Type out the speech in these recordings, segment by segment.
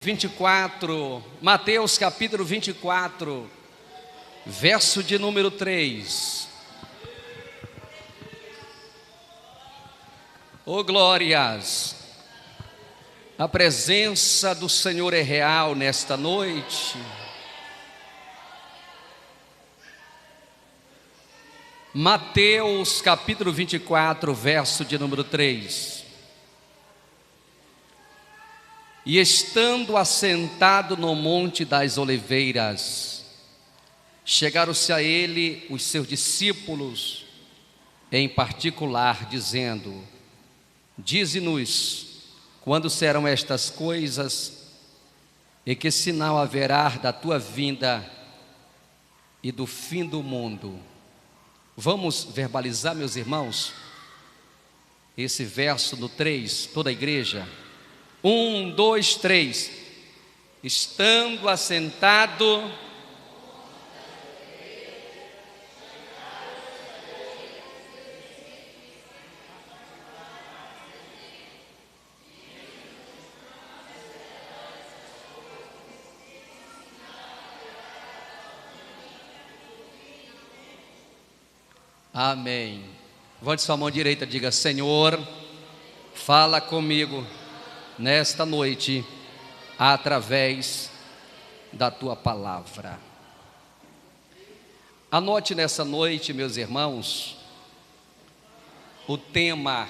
24, Mateus capítulo 24, verso de número 3. Oh glórias! A presença do Senhor é real nesta noite. Mateus capítulo 24, verso de número 3. E estando assentado no monte das oliveiras, chegaram-se a ele os seus discípulos, em particular, dizendo: Dize-nos, quando serão estas coisas, e que sinal haverá da tua vinda e do fim do mundo? Vamos verbalizar, meus irmãos, esse verso no 3, toda a igreja. 1, 2, 3. Estando assentado Amém. Levante sua mão direita, diga: Senhor, fala comigo nesta noite, através da tua palavra. Anote nessa noite, meus irmãos, o tema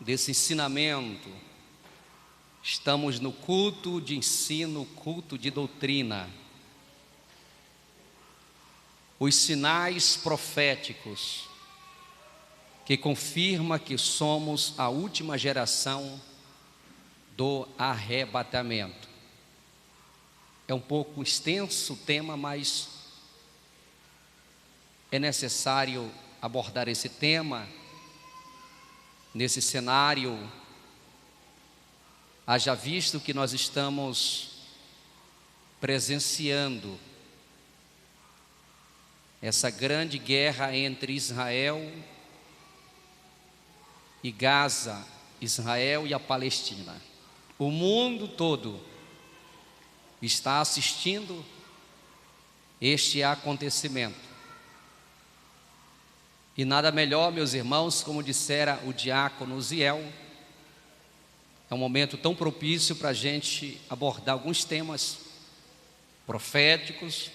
desse ensinamento. Estamos no culto de ensino, culto de doutrina. Os sinais proféticos que confirma que somos a última geração do arrebatamento. É um pouco extenso o tema, mas é necessário abordar esse tema nesse cenário, haja visto que nós estamos presenciando essa grande guerra entre Israel e Gaza, Israel e a Palestina. O mundo todo está assistindo este acontecimento. E nada melhor, meus irmãos, como dissera o diácono Ziel, é um momento tão propício para a gente abordar alguns temas proféticos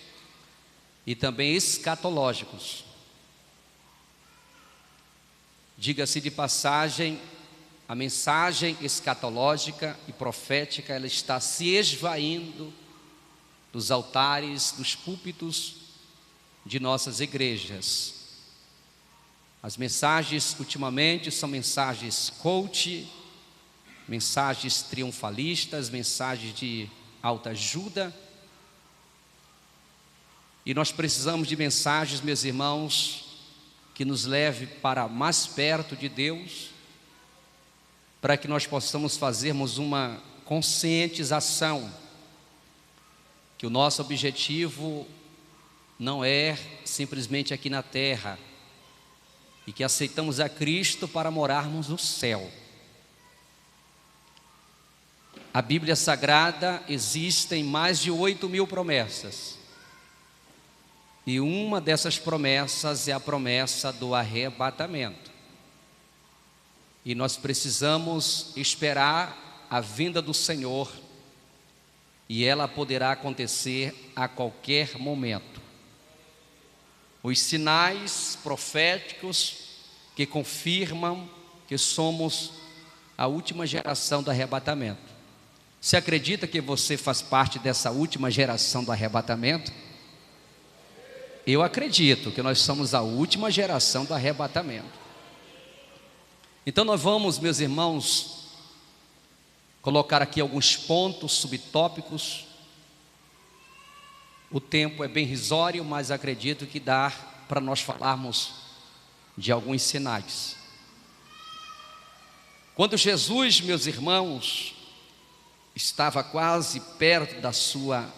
e também escatológicos. Diga-se de passagem, a mensagem escatológica e profética, ela está se esvaindo dos altares, dos púlpitos de nossas igrejas. As mensagens ultimamente são mensagens coach, mensagens triunfalistas, mensagens de autoajuda. E nós precisamos de mensagens, meus irmãos, que nos leve para mais perto de Deus, para que nós possamos fazermos uma conscientização, que o nosso objetivo não é simplesmente aqui na terra, e que aceitamos a Cristo para morarmos no céu. A Bíblia Sagrada existem mais de 8.000 promessas, e uma dessas promessas é a promessa do arrebatamento. E nós precisamos esperar a vinda do Senhor, e ela poderá acontecer a qualquer momento. Os sinais proféticos que confirmam que somos a última geração do arrebatamento. Você acredita que você faz parte dessa última geração do arrebatamento? Eu acredito que nós somos a última geração do arrebatamento. Então nós vamos, meus irmãos, colocar aqui alguns pontos subtópicos. O tempo é bem risório, mas acredito que dá para nós falarmos de alguns sinais. Quando Jesus, meus irmãos, estava quase perto da sua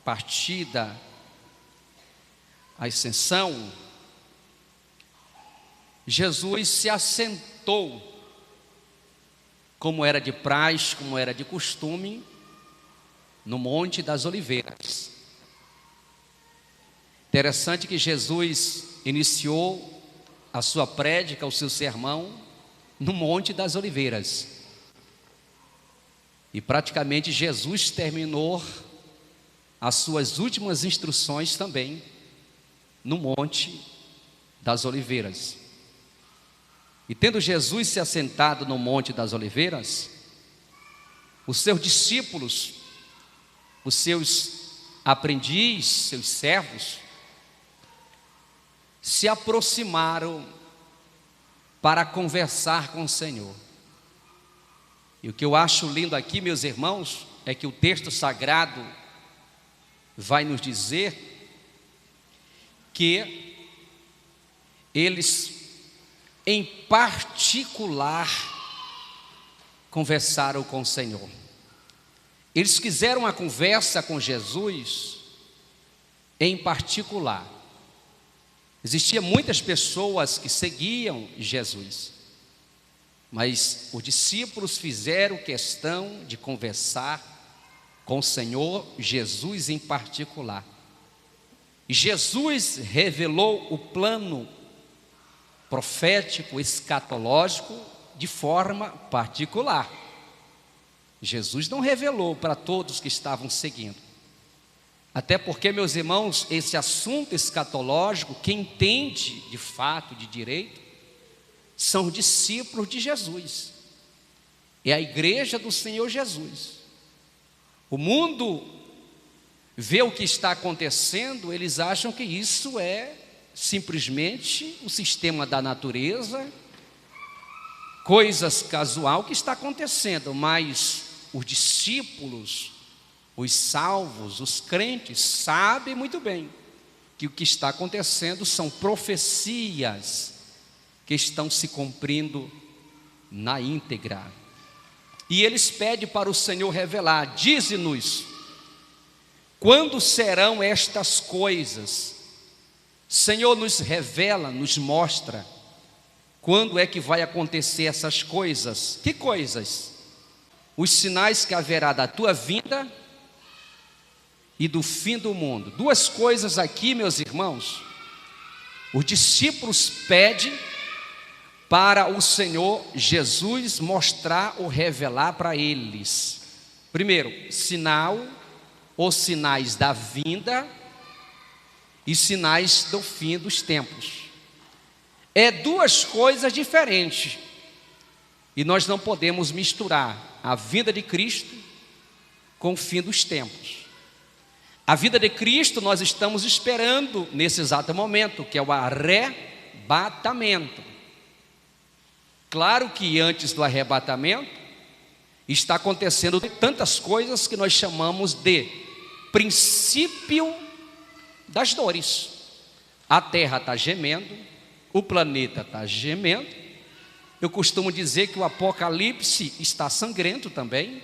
partida, a ascensão, Jesus se assentou como era de praxe, como era de costume, no Monte das Oliveiras. Interessante que Jesus iniciou a sua prédica, o seu sermão, no Monte das Oliveiras. E praticamente Jesus terminou as suas últimas instruções também no Monte das Oliveiras. E tendo Jesus se assentado no Monte das Oliveiras, os seus discípulos, os seus aprendizes, seus servos, se aproximaram para conversar com o Senhor. E o que eu acho lindo aqui, meus irmãos, é que o texto sagrado vai nos dizer que eles, em particular, conversaram com o Senhor. Eles quiseram uma conversa com Jesus em particular. Existiam muitas pessoas que seguiam Jesus, mas os discípulos fizeram questão de conversar com o Senhor Jesus em particular. E Jesus revelou o plano profético, escatológico, de forma particular. Jesus não revelou para todos que estavam seguindo. Até porque, meus irmãos, esse assunto escatológico, quem entende de fato, de direito, são os discípulos de Jesus. É a igreja do Senhor Jesus. O mundo vê o que está acontecendo, eles acham que isso é simplesmente o sistema da natureza, coisas casual que está acontecendo, mas os discípulos, os salvos, os crentes, sabem muito bem que o que está acontecendo são profecias que estão se cumprindo na íntegra. E eles pedem para o Senhor revelar, dize-nos, quando serão estas coisas? Senhor, nos revela, nos mostra, quando é que vai acontecer essas coisas? Que coisas? Os sinais que haverá da tua vinda e do fim do mundo. Duas coisas aqui, meus irmãos. Os discípulos pedem para o Senhor Jesus mostrar ou revelar para eles. Primeiro, sinal ou sinais da vinda e sinais do fim dos tempos. É duas coisas diferentes. E nós não podemos misturar a vinda de Cristo com o fim dos tempos. A vinda de Cristo nós estamos esperando nesse exato momento, que é o arrebatamento. Claro que antes do arrebatamento está acontecendo tantas coisas que nós chamamos de princípio das dores. A terra está gemendo, o planeta está gemendo. Eu costumo dizer que o Apocalipse está sangrento também.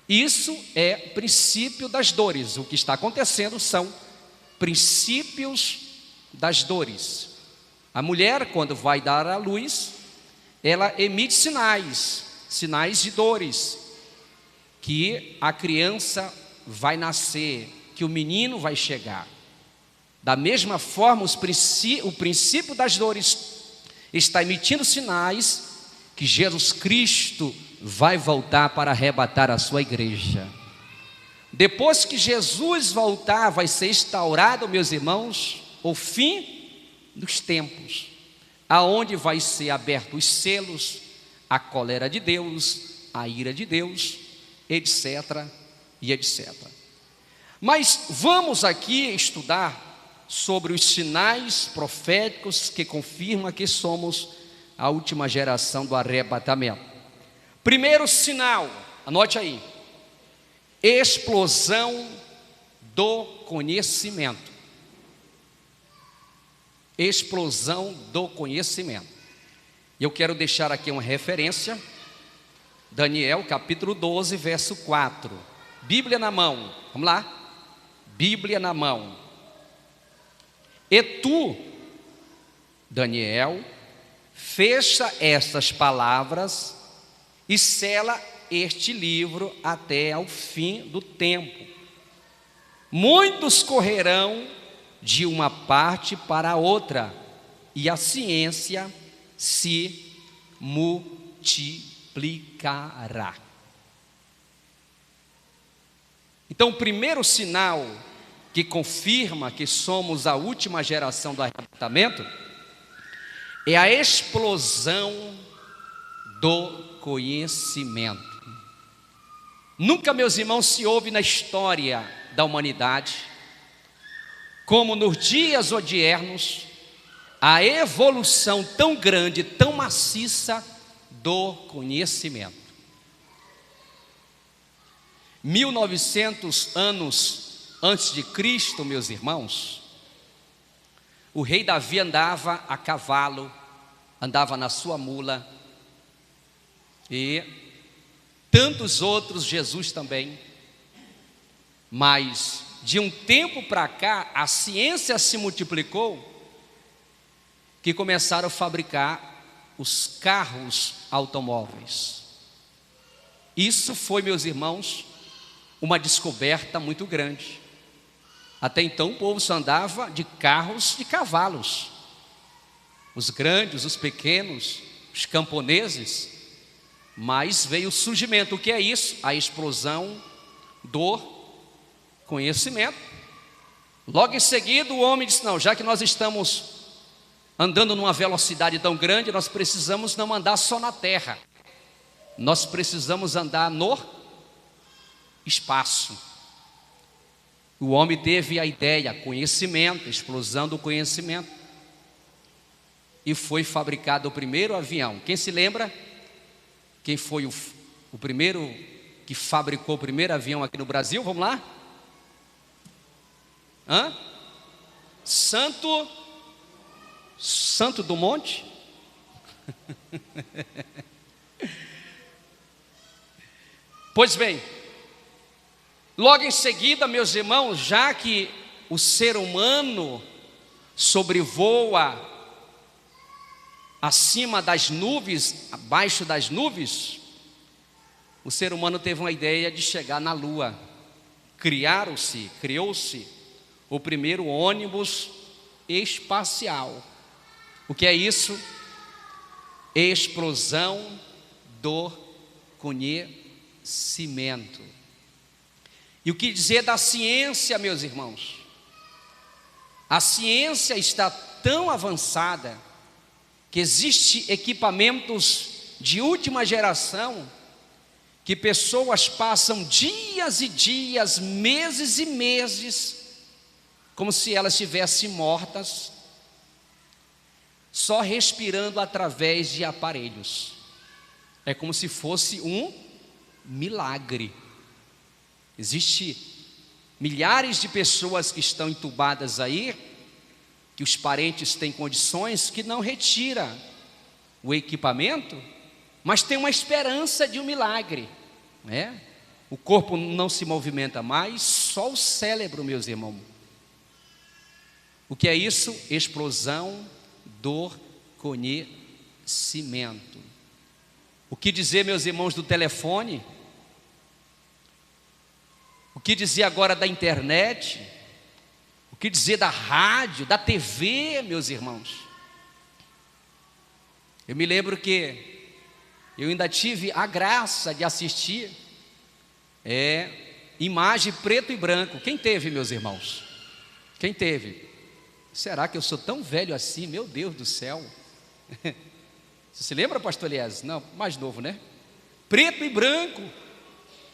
Isso é princípio das dores. O que está acontecendo são princípios das dores. A mulher, quando vai dar à luz, ela emite sinais de dores, que a criança vai nascer, que o menino vai chegar. Da mesma forma, o princípio das dores está emitindo sinais que Jesus Cristo vai voltar para arrebatar a sua igreja. Depois que Jesus voltar, vai ser instaurado, meus irmãos, o fim dos tempos, aonde vai ser aberto os selos, a cólera de Deus, a ira de Deus, etc. e etc. Mas vamos aqui estudar sobre os sinais proféticos que confirmam que somos a última geração do arrebatamento. Primeiro sinal, anote aí: explosão do conhecimento. Explosão do conhecimento. Eu quero deixar aqui uma referência, Daniel capítulo 12, verso 4. Bíblia na mão, vamos lá? Bíblia na mão. E tu, Daniel, fecha estas palavras e sela este livro até ao fim do tempo. Muitos correrão de uma parte para a outra, e a ciência se multiplicará. Então, o primeiro sinal que confirma que somos a última geração do arrebatamento é a explosão do conhecimento. Nunca, meus irmãos, se houve na história da humanidade, como nos dias odiernos, a evolução tão grande, tão maciça do conhecimento. 1900 anos antes de Cristo, meus irmãos, o rei Davi andava a cavalo, andava na sua mula, e tantos outros, Jesus também. Mas de um tempo para cá, a ciência se multiplicou, que começaram a fabricar os carros automóveis. Isso foi, meus irmãos, uma descoberta muito grande. Até então o povo só andava de carros de cavalos, os grandes, os pequenos, os camponeses. Mas veio o surgimento. O que é isso? A explosão do conhecimento. Logo em seguida o homem disse: não, já que nós estamos andando numa velocidade tão grande, nós precisamos não andar só na terra, nós precisamos andar no espaço. O homem teve a ideia, conhecimento, explosão do conhecimento, e foi fabricado o primeiro avião. Quem se lembra? Quem foi o primeiro que fabricou o primeiro avião aqui no Brasil? Vamos lá? Santo Dumont? Pois bem, logo em seguida, meus irmãos, já que o ser humano sobrevoa acima das nuvens, abaixo das nuvens, o ser humano teve uma ideia de chegar na Lua. Criou-se o primeiro ônibus espacial. O que é isso? Explosão do conhecimento. E o que dizer da ciência, meus irmãos? A ciência está tão avançada que existem equipamentos de última geração que pessoas passam dias e dias, meses e meses, como se elas estivessem mortas, só respirando através de aparelhos. É como se fosse um milagre. Existem milhares de pessoas que estão entubadas aí, que os parentes têm condições, que não retira o equipamento, mas tem uma esperança de um milagre, né? O corpo não se movimenta mais, só o cérebro, meus irmãos. O que é isso? Explosão do conhecimento. O que dizer, meus irmãos, do telefone? O que dizer agora da internet? O que dizer da rádio, da TV, meus irmãos? Eu me lembro que eu ainda tive a graça de assistir imagem preto e branco. Quem teve, meus irmãos? Quem teve? Será que eu sou tão velho assim? Meu Deus do céu. Você se lembra, pastor Elias? Não, mais novo, né? Preto e branco.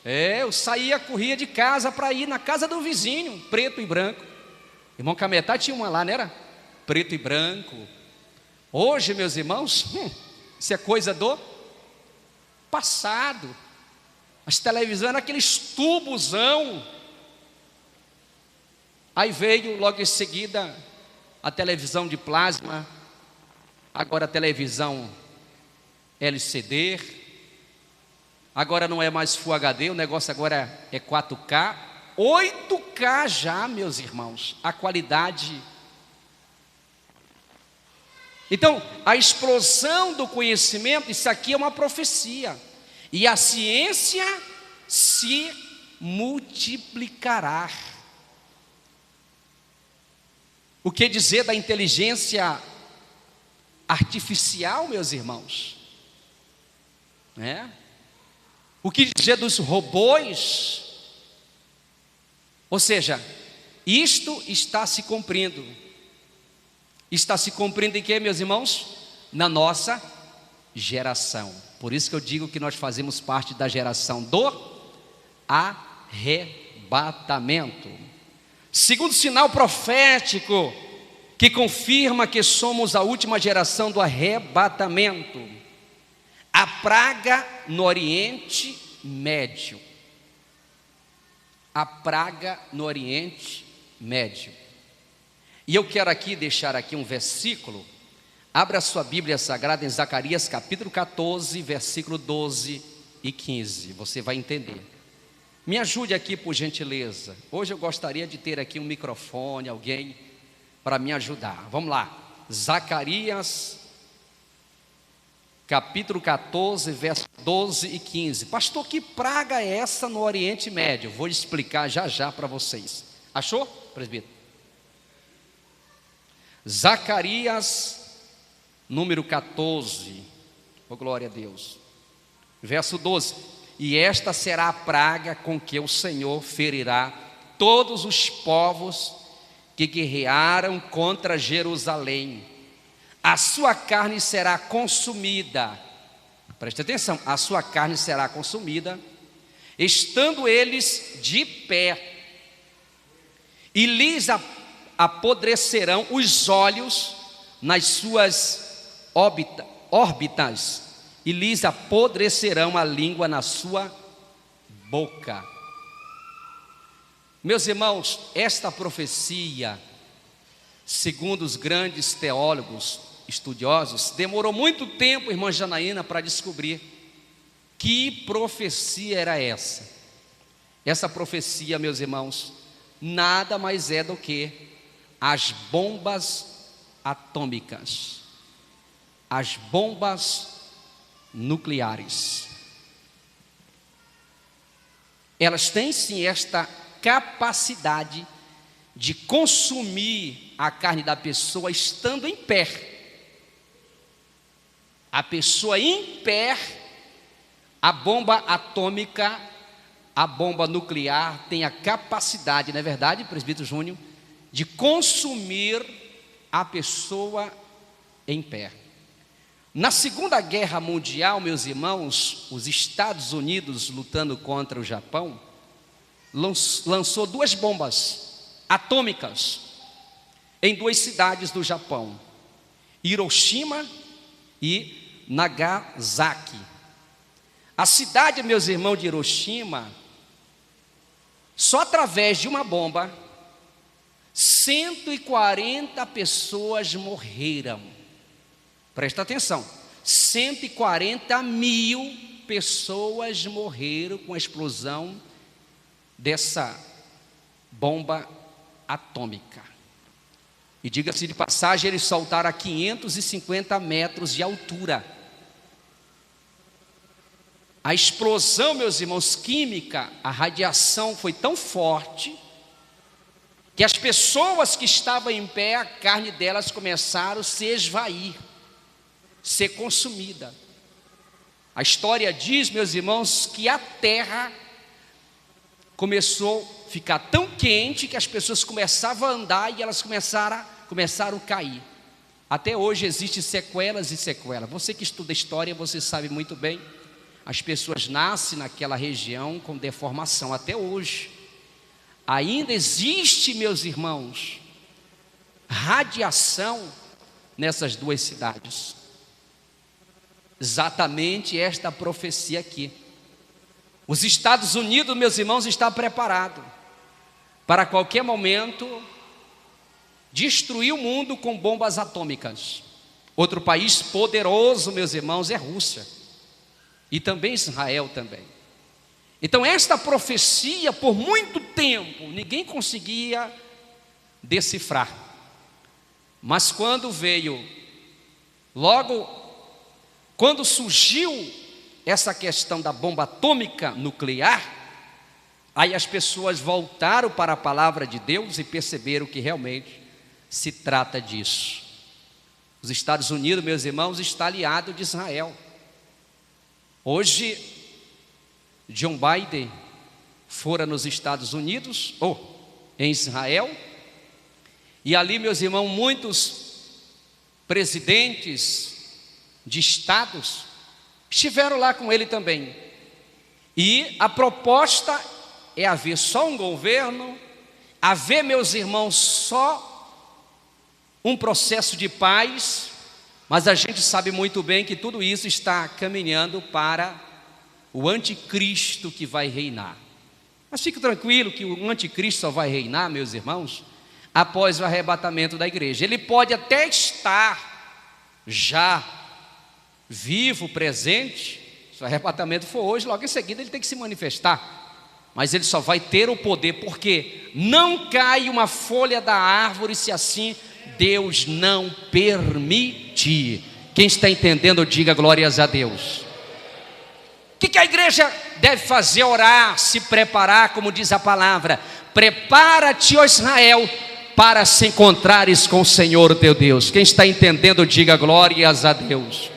Eu saía, corria de casa para ir na casa do vizinho, preto e branco. Irmão Cametá tinha uma lá, não era? Preto e branco. Hoje, meus irmãos, isso é coisa do passado. As televisões eram aqueles tubozão. Aí veio logo em seguida a televisão de plasma, agora a televisão LCD, agora não é mais Full HD, o negócio agora é 4K, 8K já, meus irmãos, a qualidade. Então, a explosão do conhecimento, isso aqui é uma profecia. e a ciência se multiplicará. O que dizer da inteligência artificial, meus irmãos? O que dizer dos robôs? Ou seja, isto está se cumprindo. Está se cumprindo em quê, meus irmãos? Na nossa geração. Por isso que eu digo que nós fazemos parte da geração do arrebatamento. Segundo sinal profético que confirma que somos a última geração do arrebatamento, a praga no Oriente Médio. A praga no Oriente Médio. E eu quero aqui deixar aqui um versículo. Abra sua Bíblia Sagrada em Zacarias capítulo 14, versículo 12 e 15. Você vai entender. Me ajude aqui, por gentileza. Hoje eu gostaria de ter aqui um microfone, alguém para me ajudar. Vamos lá. Zacarias capítulo 14, verso 12 e 15. Pastor, que praga é essa no Oriente Médio? Vou explicar já já para vocês. Achou, presbítero? Zacarias, número 14. Oh, glória a Deus. Verso 12. E esta será a praga com que o Senhor ferirá todos os povos que guerrearam contra Jerusalém. A sua carne será consumida. Preste atenção, a sua carne será consumida, estando eles de pé, e lhes apodrecerão os olhos nas suas órbitas, e lhes apodrecerão a língua na sua boca. Meus irmãos, esta profecia, segundo os grandes teólogos estudiosos, demorou muito tempo, irmã Janaína, para descobrir que profecia era essa. Essa profecia, meus irmãos, nada mais é do que as bombas atômicas, as bombas nucleares. Elas têm sim esta capacidade de consumir a carne da pessoa estando em pé. A pessoa em pé, a bomba atômica, a bomba nuclear tem a capacidade, não é verdade, presbítero Júnior, de consumir a pessoa em pé. Na Segunda Guerra Mundial, meus irmãos, os Estados Unidos, lutando contra o Japão, lançou 2 bombas atômicas em 2 cidades do Japão, Hiroshima e Nagasaki. A cidade, meus irmãos, de Hiroshima, só através de uma bomba, 140 pessoas morreram. Presta atenção, 140 mil pessoas morreram com a explosão dessa bomba atômica. E diga-se de passagem, eles soltaram a 550 metros de altura. A explosão, meus irmãos, química, a radiação foi tão forte que as pessoas que estavam em pé, a carne delas começaram a se esvair, ser consumida. A história diz, meus irmãos, que a terra começou a ficar tão quente que as pessoas começavam a andar e elas começaram a cair. Até hoje existem sequelas e sequelas. Você que estuda história, você sabe muito bem. As pessoas nascem naquela região com deformação até hoje. Ainda existe, meus irmãos, radiação nessas 2 cidades. Exatamente esta profecia aqui. Os Estados Unidos, meus irmãos, está preparado para a qualquer momento destruir o mundo com bombas atômicas. Outro país poderoso, meus irmãos, é a Rússia. E também Israel também. Então esta profecia, por muito tempo, ninguém conseguia decifrar. Mas quando surgiu essa questão da bomba atômica nuclear, aí as pessoas voltaram para a palavra de Deus e perceberam que realmente se trata disso. Os Estados Unidos, meus irmãos, está aliado de Israel. Hoje, John Biden fora nos Estados Unidos, ou em Israel, e ali, meus irmãos, muitos presidentes de estados estiveram lá com ele também. E a proposta é haver só um governo, haver, meus irmãos, só um processo de paz, mas a gente sabe muito bem que tudo isso está caminhando para o anticristo que vai reinar. Mas fique tranquilo que o anticristo só vai reinar, meus irmãos, após o arrebatamento da igreja. Ele pode até estar já vivo, presente, se o arrebatamento for hoje, logo em seguida ele tem que se manifestar, mas ele só vai ter o poder, porque não cai uma folha da árvore se assim Deus não permitir. Quem está entendendo, diga glórias a Deus. O que a igreja deve fazer? Orar, se preparar, como diz a palavra: prepara-te, ó Israel, para se encontrares com o Senhor teu Deus. Quem está entendendo, diga glórias a Deus.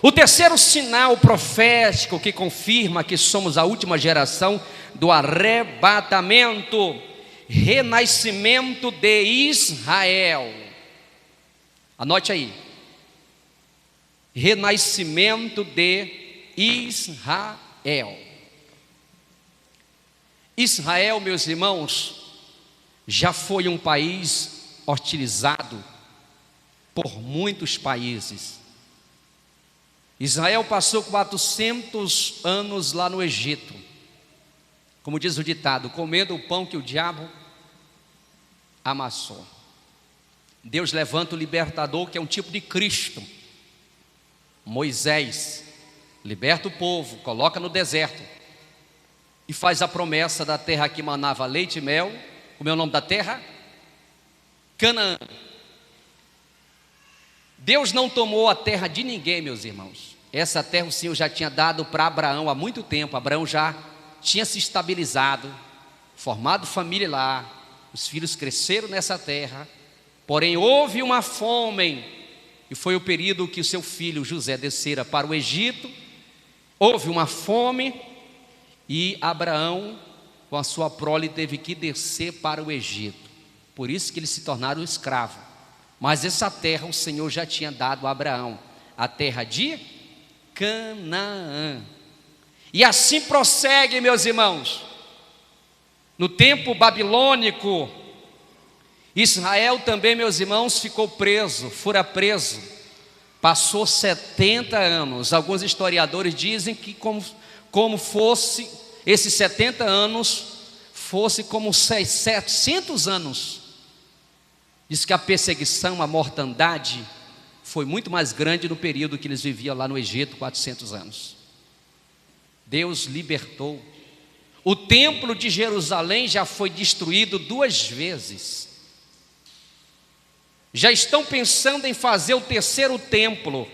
O terceiro sinal profético que confirma que somos a última geração do arrebatamento: renascimento de Israel. Anote aí: renascimento de Israel. Israel, meus irmãos, já foi um país hostilizado por muitos países. Israel passou 400 anos lá no Egito, como diz o ditado, comendo o pão que o diabo amassou. Deus levanta o libertador, que é um tipo de Cristo. Moisés liberta o povo, coloca no deserto e faz a promessa da terra que manava leite e mel. Como é o nome da terra? Canaã. Deus não tomou a terra de ninguém, meus irmãos. Essa terra o Senhor já tinha dado para Abraão há muito tempo. Abraão já tinha se estabilizado, formado família lá, os filhos cresceram nessa terra. Porém houve uma fome, e foi o período que o seu filho José descera para o Egito. Houve uma fome e Abraão, com a sua prole, teve que descer para o Egito. Por isso que eles se tornaram escravos. Mas essa terra o Senhor já tinha dado a Abraão, a terra de Canaã. E assim prossegue, meus irmãos. No tempo babilônico, Israel também, meus irmãos, ficou preso, fora preso. Passou 70 anos. Alguns historiadores dizem que como fosse, esses 70 anos, fosse como 700 anos. Diz que a perseguição, a mortandade foi muito mais grande no período que eles viviam lá no Egito, 400 anos. Deus libertou. O templo de Jerusalém já foi destruído 2 vezes. Já estão pensando em fazer o terceiro templo.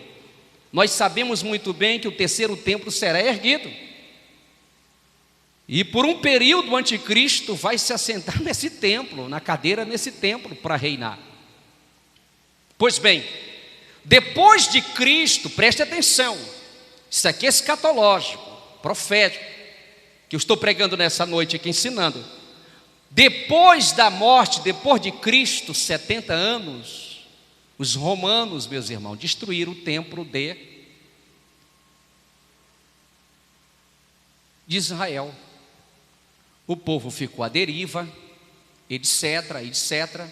Nós sabemos muito bem que o terceiro templo será erguido. E por um período o anticristo vai se assentar nesse templo, na cadeira nesse templo, para reinar. Pois bem, depois de Cristo, preste atenção, isso aqui é escatológico, profético, que eu estou pregando nessa noite aqui, ensinando. Depois da morte, depois de Cristo, 70 anos, os romanos, meus irmãos, destruíram o templo de Israel. O povo ficou à deriva, etc, etc.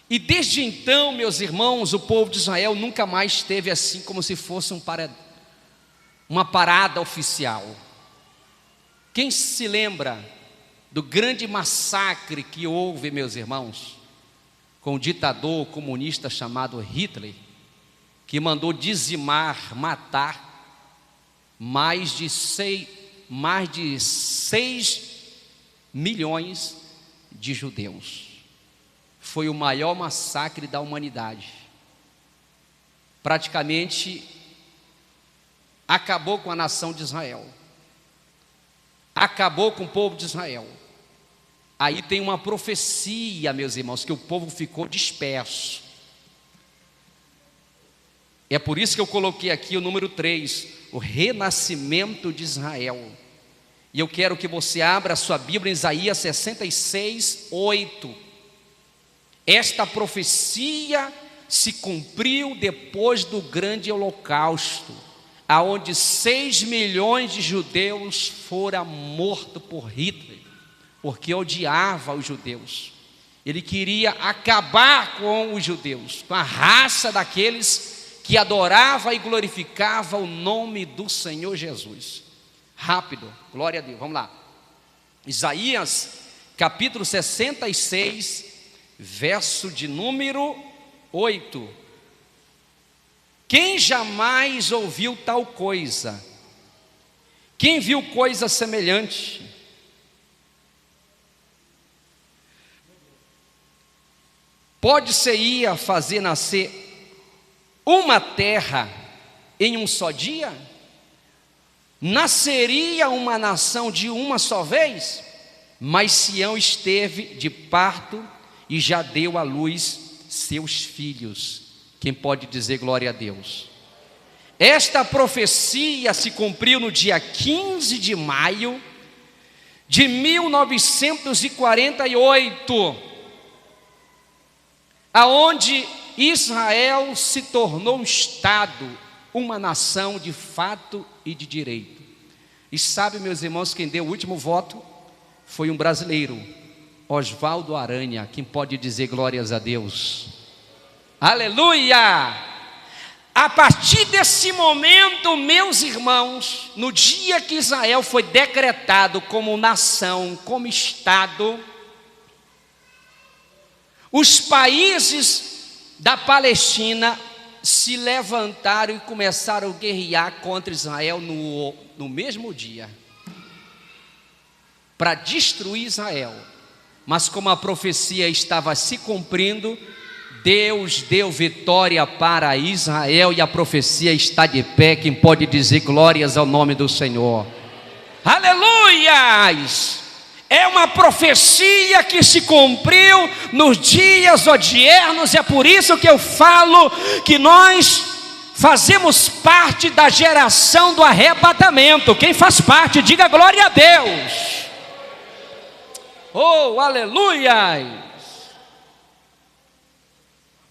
E desde então, meus irmãos, o povo de Israel nunca mais esteve assim, como se fosse uma parada oficial. Quem se lembra do grande massacre que houve, meus irmãos, com o ditador comunista chamado Hitler, que mandou dizimar, matar mais de 6 milhões de judeus. Foi o maior massacre da humanidade. Praticamente acabou com a nação de Israel, acabou com o povo de Israel. Aí tem uma profecia, meus irmãos, que o povo ficou disperso. É por isso que eu coloquei aqui o número 3, o renascimento de Israel. E eu quero que você abra a sua Bíblia em Isaías 66, 8. Esta profecia se cumpriu depois do grande holocausto, aonde 6 milhões de judeus foram mortos por Hitler, porque odiava os judeus. Ele queria acabar com os judeus, com a raça daqueles que adorava e glorificava o nome do Senhor Jesus. Rápido, glória a Deus, vamos lá. Isaías, capítulo 66, verso de número 8. Quem jamais ouviu tal coisa? Quem viu coisa semelhante? Pode-se-ia fazer nascer uma terra em um só dia? Nasceria uma nação de uma só vez? Mas Sião esteve de parto e já deu à luz seus filhos. Quem pode dizer glória a Deus? Esta profecia se cumpriu no dia 15 de maio de 1948, aonde Israel se tornou um Estado, uma nação de fato e de direito. E sabe, meus irmãos, quem deu o último voto? Foi um brasileiro, Oswaldo Aranha. Quem pode dizer glórias a Deus? Aleluia! A partir desse momento, meus irmãos, no dia que Israel foi decretado como nação, como Estado, os países da Palestina se levantaram e começaram a guerrear contra Israel no mesmo dia, para destruir Israel. Mas como a profecia estava se cumprindo, Deus deu vitória para Israel e a profecia está de pé. Quem pode dizer glórias ao nome do Senhor? Aleluias! É uma profecia que se cumpriu nos dias odiernos. É por isso que eu falo que nós fazemos parte da geração do arrebatamento. Quem faz parte, diga glória a Deus. Oh, aleluia!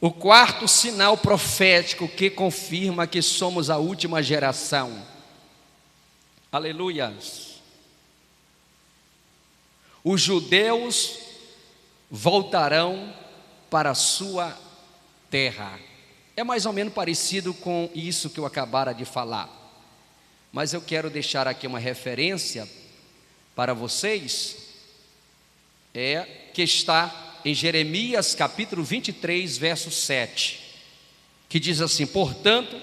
O quarto sinal profético que confirma que somos a última geração. Aleluias! Os judeus voltarão para a sua terra. É mais ou menos parecido com isso que eu acabara de falar. Mas eu quero deixar aqui uma referência para vocês, que está em Jeremias capítulo 23, verso 7, que diz assim: portanto,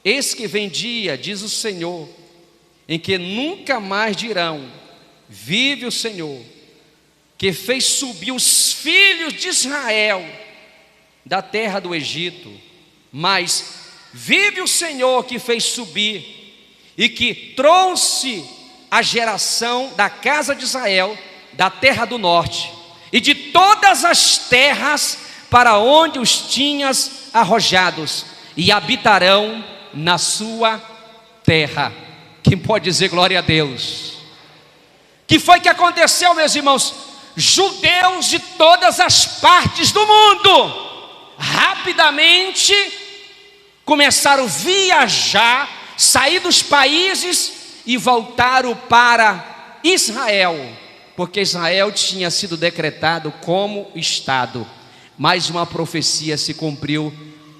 eis que vem dia, diz o Senhor, em que nunca mais dirão, vive o Senhor, que fez subir os filhos de Israel da terra do Egito, mas vive o Senhor que fez subir e que trouxe a geração da casa de Israel da terra do norte e de todas as terras para onde os tinhas arrojados, e habitarão na sua terra. Quem pode dizer glória a Deus? Que foi que aconteceu, meus irmãos? Judeus de todas as partes do mundo rapidamente começaram a viajar, sair dos países e voltaram para Israel, porque Israel tinha sido decretado como Estado. Mais uma profecia se cumpriu,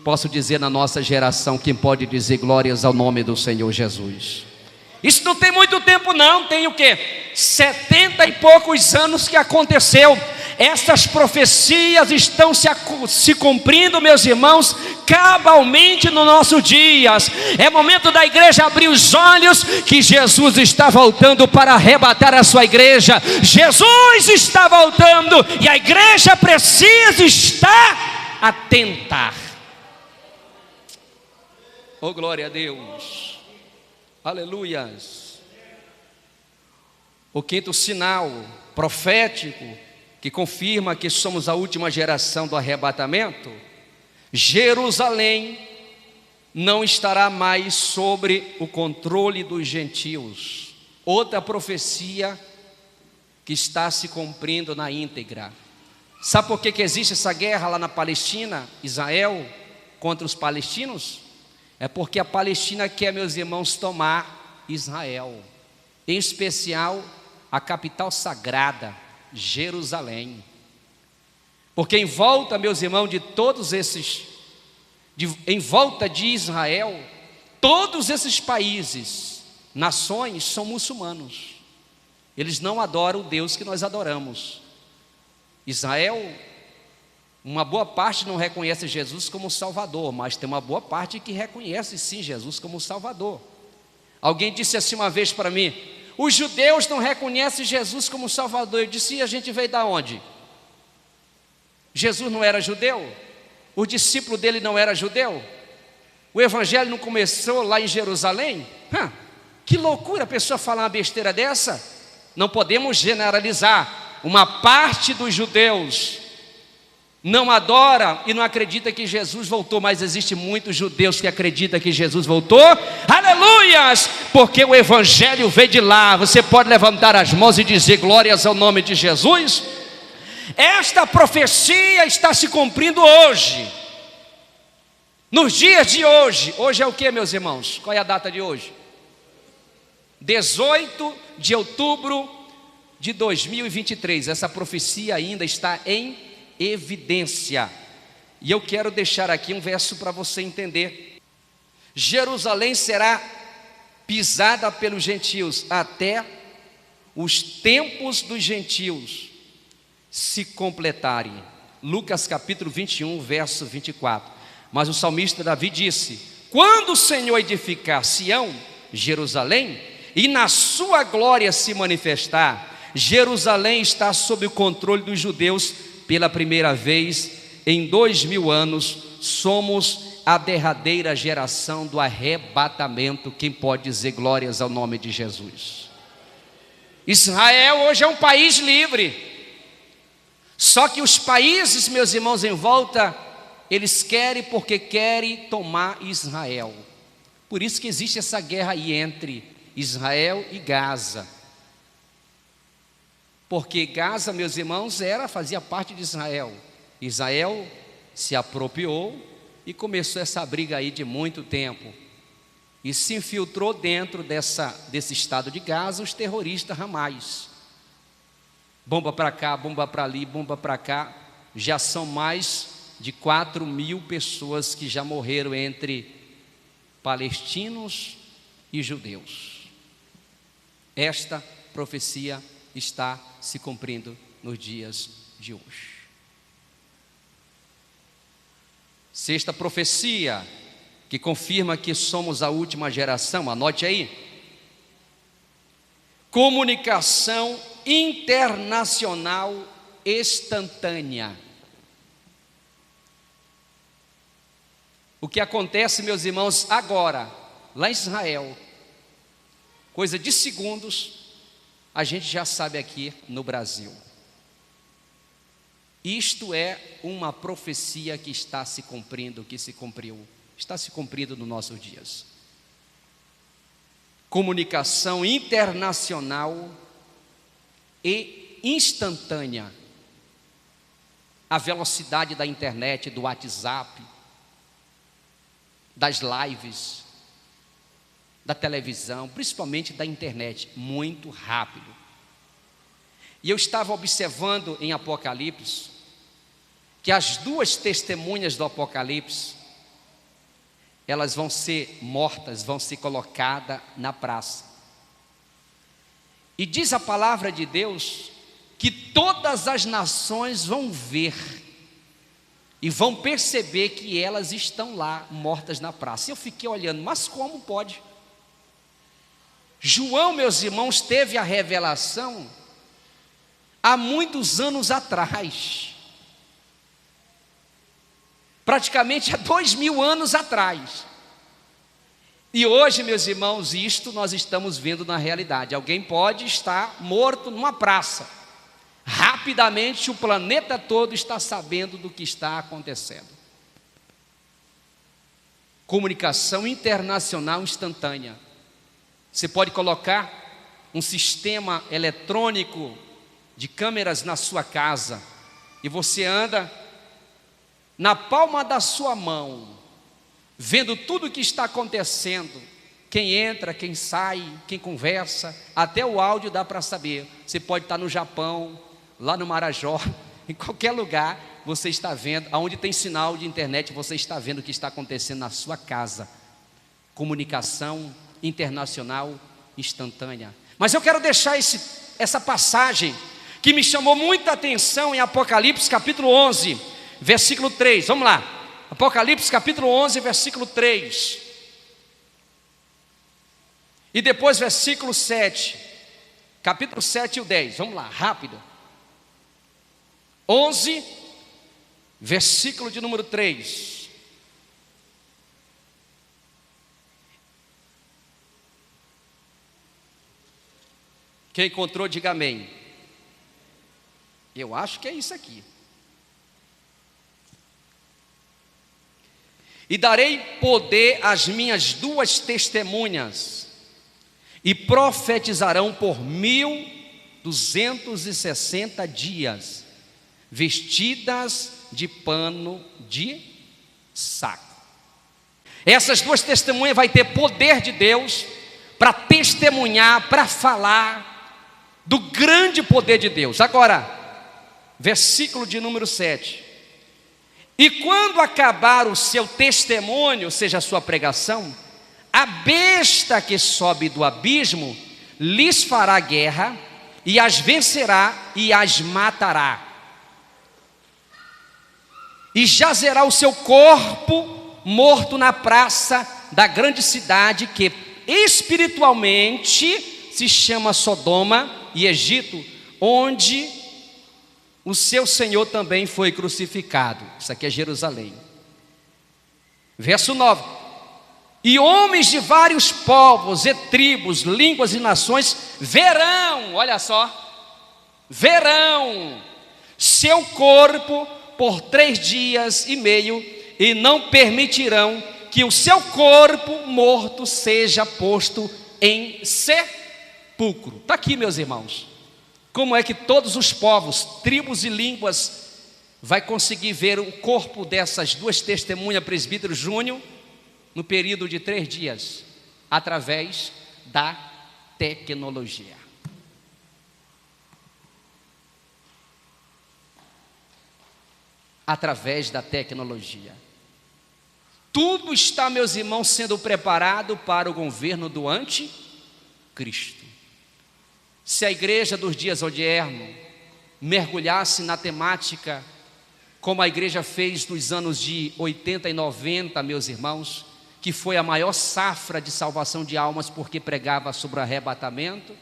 posso dizer, na nossa geração. Quem pode dizer glórias ao nome do Senhor Jesus? Isso não tem muito tempo não, tem o quê? 70 e poucos anos que aconteceu. Essas profecias estão se cumprindo, meus irmãos, cabalmente nos nossos dias. É momento da igreja abrir os olhos, que Jesus está voltando para arrebatar a sua igreja. Jesus está voltando e a igreja precisa estar atenta. Oh, glória a Deus. Aleluias. O quinto sinal profético que confirma que somos a última geração do arrebatamento: Jerusalém não estará mais sobre o controle dos gentios. Outra profecia que está se cumprindo na íntegra. Sabe por que existe essa guerra lá na Palestina, Israel contra os palestinos? É porque a Palestina quer, meus irmãos, tomar Israel, em especial a capital sagrada, Jerusalém. Porque em volta, meus irmãos, de todos esses, em volta de Israel, todos esses países, nações, são muçulmanos. Eles não adoram o Deus que nós adoramos. Israel, uma boa parte não reconhece Jesus como Salvador, mas tem uma boa parte que reconhece sim Jesus como Salvador. Alguém disse assim uma vez para mim: os judeus não reconhecem Jesus como Salvador. Eu disse: e a gente veio da onde? Jesus não era judeu? O discípulo dele não era judeu? O evangelho não começou lá em Jerusalém? Que loucura a pessoa falar uma besteira dessa. Não podemos generalizar. Uma parte dos judeus não adora e não acredita que Jesus voltou, mas existe muitos judeus que acreditam que Jesus voltou. Aleluias! Porque o evangelho veio de lá. Você pode levantar as mãos e dizer glórias ao nome de Jesus? Esta profecia está se cumprindo hoje, nos dias de hoje. Hoje é o que, meus irmãos? Qual é a data de hoje? 18 de outubro de 2023. Essa profecia ainda está em evidência. E eu quero deixar aqui um verso para você entender. Jerusalém será pisada pelos gentios até os tempos dos gentios se completarem. Lucas capítulo 21, verso 24. Mas o salmista Davi disse: quando o Senhor edificar Sião, Jerusalém, e na sua glória se manifestar, Jerusalém está sob o controle dos judeus pela primeira vez em 2000 anos. Somos a derradeira geração do arrebatamento. Quem pode dizer glórias ao nome de Jesus? Israel hoje é um país livre. Só que os países, meus irmãos, em volta, eles querem porque querem tomar Israel. Por isso que existe essa guerra aí entre Israel e Gaza. Porque Gaza, meus irmãos, fazia parte de Israel. Israel se apropriou e começou essa briga aí de muito tempo. E se infiltrou dentro desse estado de Gaza os terroristas Hamas. Bomba para cá, bomba para ali, bomba para cá. Já são mais de 4.000 pessoas que já morreram entre palestinos e judeus. Esta profecia está se cumprindo nos dias de hoje. Sexta profecia que confirma que somos a última geração, anote aí: comunicação internacional instantânea. O que acontece, meus irmãos, agora, lá em Israel, coisa de segundos, a gente já sabe aqui no Brasil. Isto é uma profecia que está se cumprindo, que se cumpriu, está se cumprindo nos nossos dias. Comunicação internacional e instantânea. A velocidade da internet, do WhatsApp, das lives, da televisão, principalmente da internet, muito rápido. E eu estava observando em Apocalipse que as duas testemunhas do Apocalipse, elas vão ser mortas, vão ser colocadas na praça. E diz a palavra de Deus que todas as nações vão ver e vão perceber que elas estão lá mortas na praça. Eu fiquei olhando, mas como pode? João, meus irmãos, teve a revelação há muitos anos atrás, praticamente há 2000 anos atrás. E hoje, meus irmãos, isto nós estamos vendo na realidade. Alguém pode estar morto numa praça. Rapidamente o planeta todo está sabendo do que está acontecendo. Comunicação internacional instantânea. Você pode colocar um sistema eletrônico de câmeras na sua casa e você anda na palma da sua mão, vendo tudo o que está acontecendo, quem entra, quem sai, quem conversa, até o áudio dá para saber. Você pode estar no Japão, lá no Marajó, em qualquer lugar, você está vendo, aonde tem sinal de internet, você está vendo o que está acontecendo na sua casa. Comunicação internacional instantânea. Mas eu quero deixar essa passagem que me chamou muita atenção em Apocalipse capítulo 11, versículo 3, vamos lá. Apocalipse capítulo 11, versículo 3. E depois versículo 7. Capítulo 7 e o 10. Vamos lá, rápido. 11, versículo de número 3. Quem encontrou, diga amém. Eu acho que é isso aqui. E darei poder às minhas duas testemunhas, e profetizarão por 1260 dias, vestidas de pano de saco. Essas duas testemunhas vai ter poder de Deus para testemunhar, para falar do grande poder de Deus. Agora, versículo de número 7. E quando acabar o seu testemunho, ou seja, a sua pregação, a besta que sobe do abismo lhes fará guerra, e as vencerá e as matará. E jazerá o seu corpo morto na praça da grande cidade, que espiritualmente se chama Sodoma e Egito, onde o seu Senhor também foi crucificado. Isso aqui é Jerusalém. Verso 9. E homens de vários povos e tribos, línguas e nações verão, olha só, verão seu corpo por 3 dias e meio, e não permitirão que o seu corpo morto seja posto em sepulcro. Está aqui, meus irmãos. Como é que todos os povos, tribos e línguas vai conseguir ver o corpo dessas duas testemunhas, presbítero Júnior, no período de 3 dias? Através da tecnologia. Através da tecnologia. Tudo está, meus irmãos, sendo preparado para o governo do anticristo. Se a igreja dos dias odiernos mergulhasse na temática, como a igreja fez nos anos de 80 e 90, meus irmãos, que foi a maior safra de salvação de almas, porque pregava sobre o arrebatamento.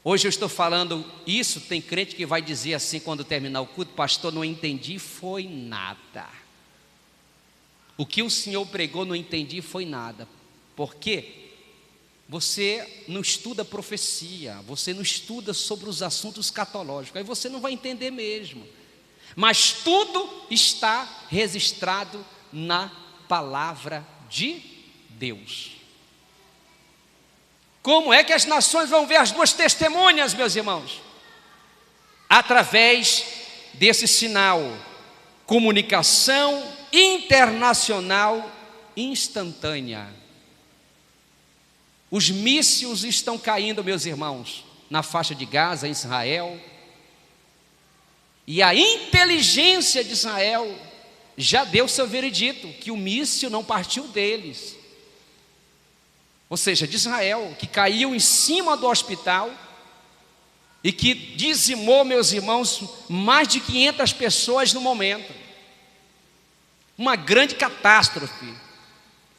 Hoje eu estou falando isso, tem crente que vai dizer assim quando terminar o culto: pastor, não entendi, foi nada. O que o senhor pregou, não entendi, foi nada. Por quê? Você não estuda profecia, você não estuda sobre os assuntos escatológicos, aí você não vai entender mesmo. Mas tudo está registrado na palavra de Deus. Como é que as nações vão ver as duas testemunhas, meus irmãos? Através desse sinal, comunicação internacional instantânea. Os mísseis estão caindo, meus irmãos, na faixa de Gaza, em Israel. E a inteligência de Israel já deu seu veredito, que o míssil não partiu deles. Ou seja, de Israel, que caiu em cima do hospital e que dizimou, meus irmãos, mais de 500 pessoas no momento. Uma grande catástrofe.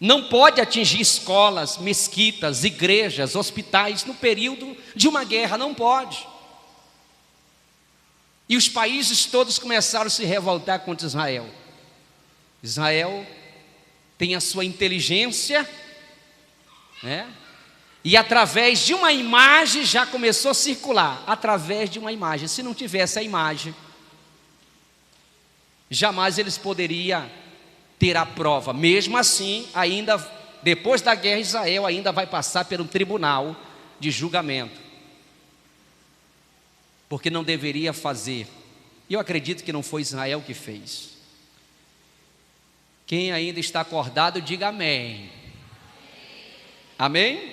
Não pode atingir escolas, mesquitas, igrejas, hospitais no período de uma guerra, não pode. E os países todos começaram a se revoltar contra Israel. Israel tem a sua inteligência, né? E através de uma imagem já começou a circular, através de uma imagem. Se não tivesse a imagem, jamais eles poderiam ter a prova. Mesmo assim, ainda depois da guerra, Israel ainda vai passar por um tribunal de julgamento, porque não deveria fazer. E eu acredito que não foi Israel que fez. Quem ainda está acordado, diga amém. Amém?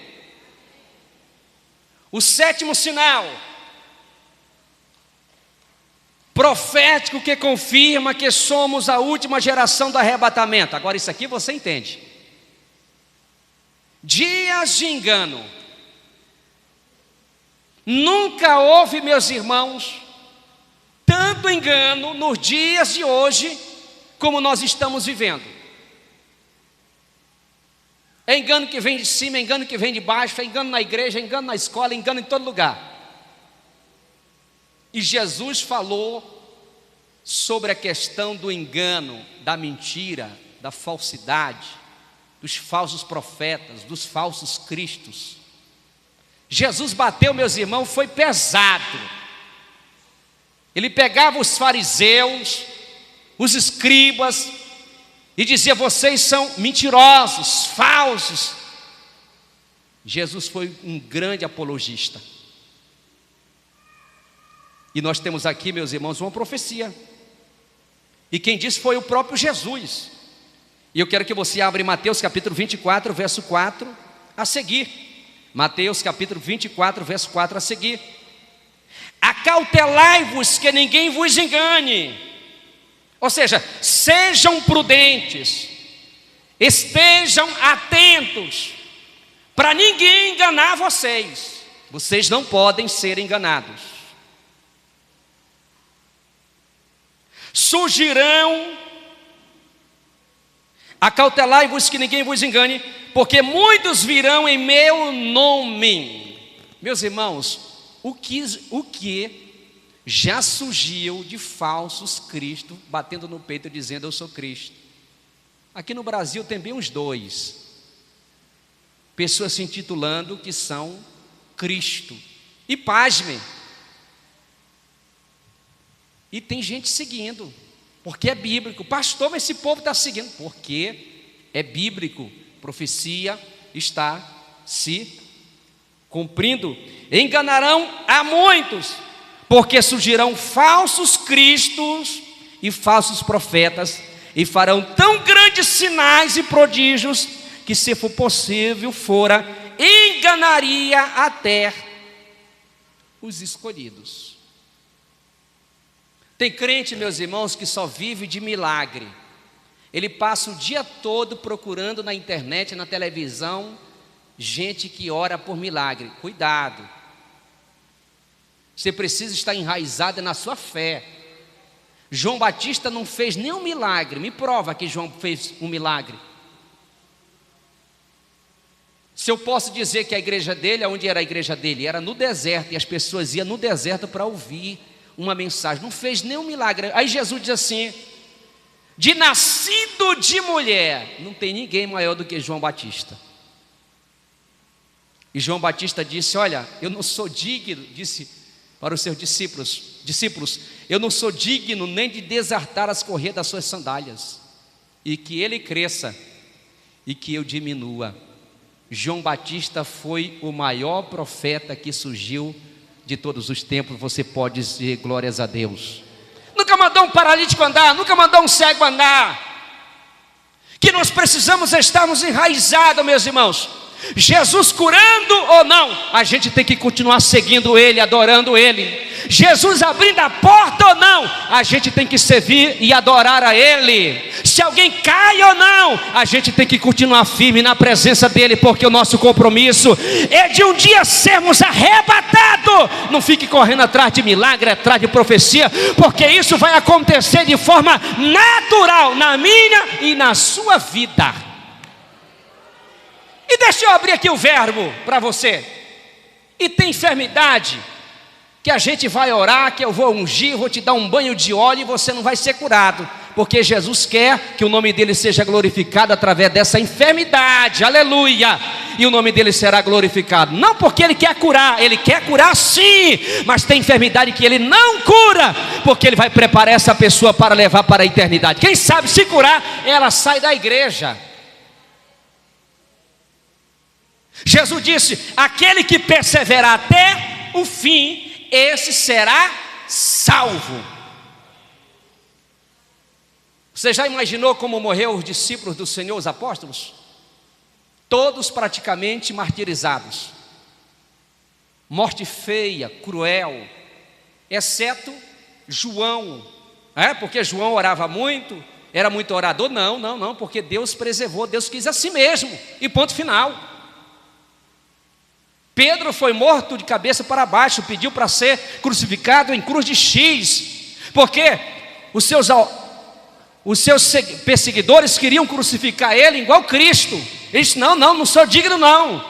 O sétimo sinal profético que confirma que somos a última geração do arrebatamento. Agora isso aqui você entende. Dias de engano. Nunca houve, meus irmãos, tanto engano nos dias de hoje como nós estamos vivendo. É engano que vem de cima, é engano que vem de baixo, é engano na igreja, é engano na escola, é engano em todo lugar. E Jesus falou sobre a questão do engano, da mentira, da falsidade, dos falsos profetas, dos falsos cristos. Jesus bateu, meus irmãos, foi pesado. Ele pegava os fariseus, os escribas, e dizia: vocês são mentirosos, falsos. Jesus foi um grande apologista. E nós temos aqui, meus irmãos, uma profecia. E quem disse foi o próprio Jesus. E eu quero que você abra em Mateus capítulo 24, verso 4 a seguir. Mateus capítulo 24, verso 4 a seguir. Acautelai-vos que ninguém vos engane. Ou seja, sejam prudentes, estejam atentos, para ninguém enganar vocês. Vocês não podem ser enganados. Surgirão, acautelai-vos que ninguém vos engane, porque muitos virão em meu nome. Meus irmãos, o que já surgiu de falsos cristos batendo no peito dizendo: eu sou Cristo. Aqui no Brasil tem bem uns dois, pessoas se intitulando que são Cristo. E pasmem, e tem gente seguindo, porque é bíblico. Pastor, mas esse povo está seguindo, porque é bíblico. Profecia está se cumprindo. Enganarão a muitos, porque surgirão falsos cristos e falsos profetas, e farão tão grandes sinais e prodígios, que se for possível, enganaria até os escolhidos. Tem crente, meus irmãos, que só vive de milagre. Ele passa o dia todo procurando na internet, na televisão, gente que ora por milagre. Cuidado. Você precisa estar enraizado na sua fé. João Batista não fez nenhum milagre. Me prova que João fez um milagre. Se eu posso dizer que a igreja dele, onde era a igreja dele? Era no deserto, e as pessoas iam no deserto para ouvir uma mensagem. Não fez nenhum milagre. Aí Jesus diz assim: de nascido de mulher, não tem ninguém maior do que João Batista. E João Batista disse: olha, eu não sou digno, disse para os seus discípulos, eu não sou digno nem de desatar as correias das suas sandálias, e que ele cresça e que eu diminua. João Batista foi o maior profeta que surgiu de todos os tempos. Você pode dizer glórias a Deus. Nunca mandou um paralítico andar, nunca mandou um cego andar. Que nós precisamos estarmos enraizados, meus irmãos. Jesus curando ou não, a gente tem que continuar seguindo Ele, adorando Ele. Jesus abrindo a porta ou não, a gente tem que servir e adorar a Ele. Se alguém cai ou não, a gente tem que continuar firme na presença dEle, porque o nosso compromisso é de um dia sermos arrebatados. Não fique correndo atrás de milagre, atrás de profecia, porque isso vai acontecer de forma natural na minha e na sua vida. E deixa eu abrir aqui o verbo para você. E tem enfermidade que a gente vai orar, que eu vou ungir, vou te dar um banho de óleo e você não vai ser curado. porque Jesus quer que o nome dele seja glorificado através dessa enfermidade, aleluia, e o nome dele será glorificado, não porque ele quer curar sim, mas tem enfermidade que ele não cura, porque ele vai preparar essa pessoa para levar para a eternidade. Quem sabe se curar, ela sai da igreja. Jesus disse: aquele que perseverar até o fim, esse será salvo. Você já imaginou como morreu os discípulos do Senhor, os apóstolos? Todos praticamente martirizados, morte feia, cruel, exceto João, porque João orava muito, era muito orador. Não, porque Deus preservou, Deus quis assim mesmo, e ponto final. Pedro foi morto de cabeça para baixo, pediu para ser crucificado em cruz de X, porque os seus perseguidores queriam crucificar ele igual Cristo. Ele disse: não sou digno não,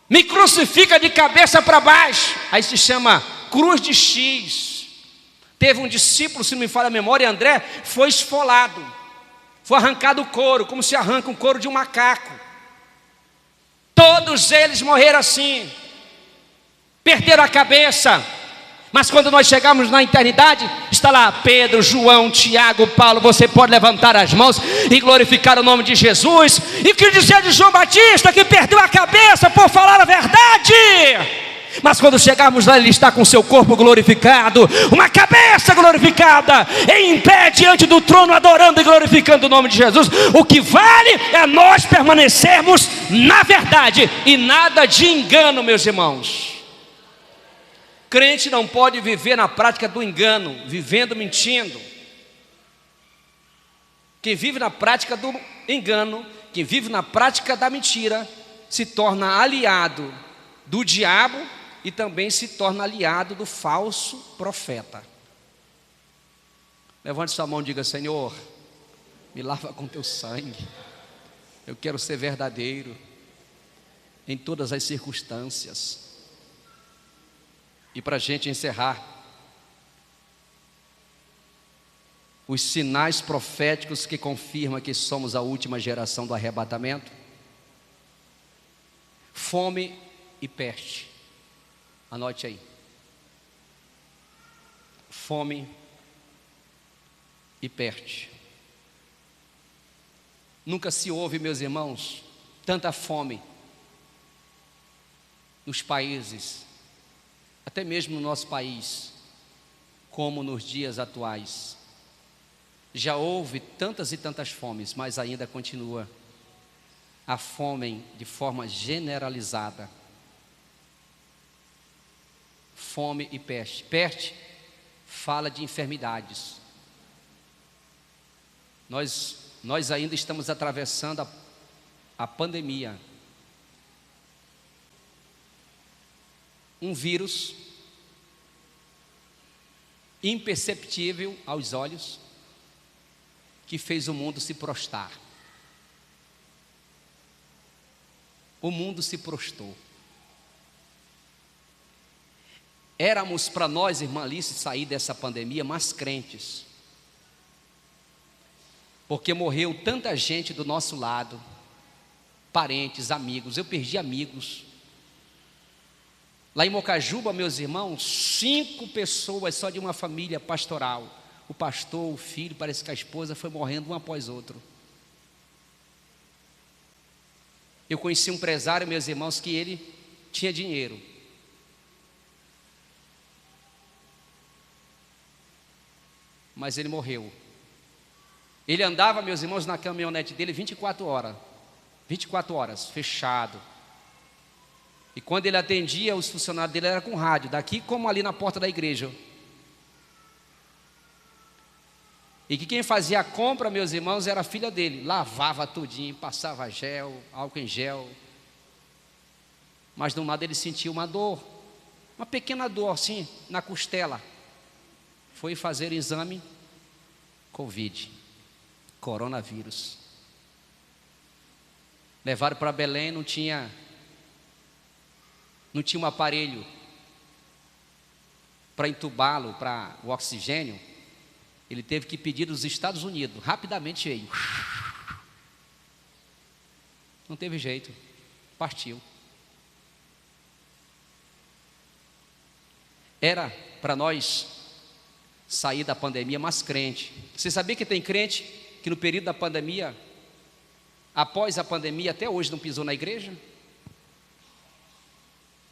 me crucifica de cabeça para baixo. Aí se chama cruz de X. Teve um discípulo, se não me falha a memória, André, foi esfolado, foi arrancado o couro, como se arranca um couro de um macaco. Todos eles morreram assim, perderam a cabeça. Mas quando nós chegamos na eternidade, está lá Pedro, João, Tiago, Paulo. Você pode levantar as mãos e glorificar o nome de Jesus. E o que dizer de João Batista, que perdeu a cabeça por falar a verdade? Mas quando chegarmos lá, ele está com seu corpo glorificado, uma cabeça glorificada, em pé diante do trono, adorando e glorificando o nome de Jesus. O que vale é nós permanecermos na verdade e nada de engano, meus irmãos. Crente não pode viver na prática do engano, vivendo mentindo. Quem vive na prática do engano, quem vive na prática da mentira, se torna aliado do diabo e também se torna aliado do falso profeta. Levante sua mão e diga: Senhor, me lava com teu sangue. Eu quero ser verdadeiro em todas as circunstâncias. E para a gente encerrar, os sinais proféticos que confirmam que somos a última geração do arrebatamento: fome e peste. Anote aí: fome e peste. Nunca se ouve, meus irmãos, tanta fome nos países, até mesmo no nosso país, como nos dias atuais. Já houve tantas e tantas fomes, mas ainda continua a fome de forma generalizada. Fome e peste. Peste fala de enfermidades. Nós ainda estamos atravessando a pandemia. Um vírus imperceptível aos olhos, que fez o mundo se prostrar. O mundo se prostrou. Éramos para nós, irmã Alice, sair dessa pandemia mais crentes, porque morreu tanta gente do nosso lado, parentes, amigos. Eu perdi amigos. Lá em Mocajuba, meus irmãos, 5 pessoas só de uma família pastoral. O pastor, o filho, parece que a esposa foi morrendo um após outro. Eu conheci um empresário, meus irmãos, que ele tinha dinheiro. Mas ele morreu. Ele andava, meus irmãos, na caminhonete dele 24 horas. 24 horas, fechado. E quando ele atendia, os funcionários dele era com rádio, daqui como ali na porta da igreja. E que quem fazia a compra, meus irmãos, era a filha dele. Lavava tudinho, passava gel, álcool em gel. Mas do nada ele sentiu uma dor, uma pequena dor assim, na costela. Foi fazer exame, Covid, coronavírus. Levaram para Belém, não tinha um aparelho para entubá-lo, para o oxigênio. Ele teve que pedir dos Estados Unidos, rapidamente veio. Não teve jeito, partiu. Era para nós sair da pandemia mais crente. Você sabia que tem crente que no período da pandemia, após a pandemia, até hoje não pisou na igreja?